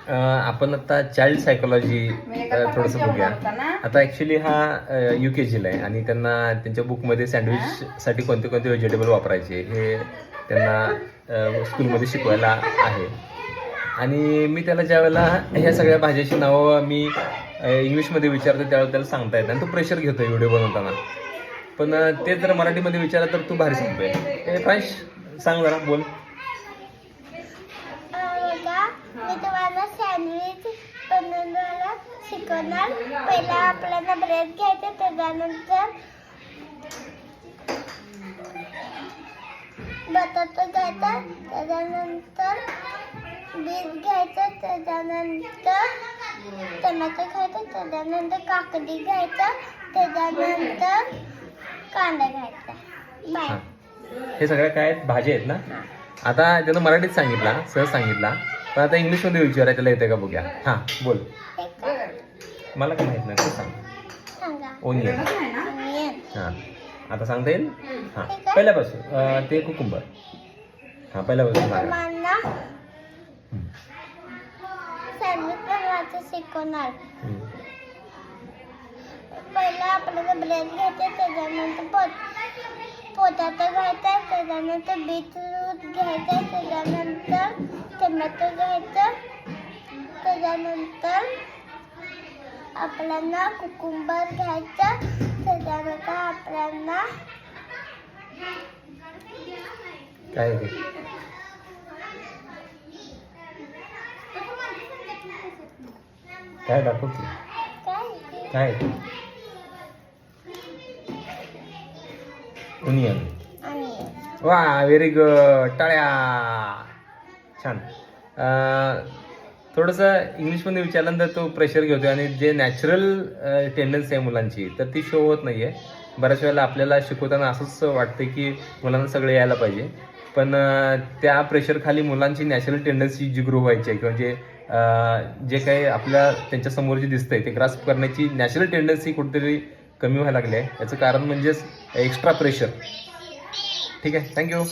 आपण आता child psychology थोडंसं बघूया. आता ॲक्च्युली हा UKGला आहे आणि त्यांना त्यांच्या बुकमध्ये सँडविचसाठी कोणते कोणते व्हेजिटेबल वापरायचे हे त्यांना स्कूलमध्ये शिकवायला आहे. आणि मी त्याला ज्यावेळेला ह्या सगळ्या भाज्याची नावं मी इंग्लिशमध्ये विचारतो त्यावेळेला त्याला सांगता येतं आणि तो प्रेशर घेतो व्हिडिओ बनवताना. पण ते जर मराठीमध्ये विचारलं तर तू भारी सांगतोय. फ्रेश सांग जरा, बोल. मी तुम्हाला सँडविच बनवायला शिकवणार. पहिला आपल्याला ब्रेड घ्यायचं, त्याच्यानंतर बटाटा घ्यायचा, त्याच्यानंतर बीट घ्यायचं, त्याच्यानंतर टमाटर घ्यायचं, त्याच्यानंतर काकडी घ्यायचं, त्याच्यानंतर कांदा घ्यायचा. बाय. हे सगळ्या काय आहेत? भाज्या आहेत ना. आता त्यानं मराठीत सांगितला, सहज सांगितला, पण आता इंग्लिशमध्ये विचारायला त्याला येते का बघूया. हां बोल. मला काय माहित नाही, तू सांग. ओनियन. हां आता सांगता येईल. हां पहिल्यापासून ते कुकुंबर. हां पहिल्यापासून सांगा. सँडविच बनवायचं शिकवणार. पहिला आपल्याला ब्रेड घ्यायचं, त्याच्यानंतर पोटॅटो घ्यायचा, त्याच्यानंतर बीटरूट घ्यायचं, त्याच्यानंतर टोमॅटो घ्यायचं, त्याच्यानंतर आपल्याला कुकुंबर घ्यायचं, त्याच्यानंतर आपल्याला काय ते काय दाखव की काय ओनियन. वा व्हेरी गुड, टाळ्या. छान. थोडंसं इंग्लिशमध्ये विचारल्यानंतर तो प्रेशर घेतो आणि जे नॅचरल टेंडन्सी आहे मुलांची तर ती शो होत नाही आहे. बऱ्याच वेळेला आपल्याला शिकवताना असंच वाटतं की मुलांना सगळं यायला पाहिजे, पण त्या प्रेशरखाली मुलांची नॅचरल टेंडन्सी जी ग्रो व्हायची आहे किंवा जे काही आपल्या त्यांच्यासमोर जे दिसतंय ते ग्रास्प करण्याची नॅचरल टेंडन्सी कुठेतरी कमी व्हायला लागली आहे. याचं कारण म्हणजेच एक्स्ट्रा प्रेशर. ठीक आहे, थँक्यू.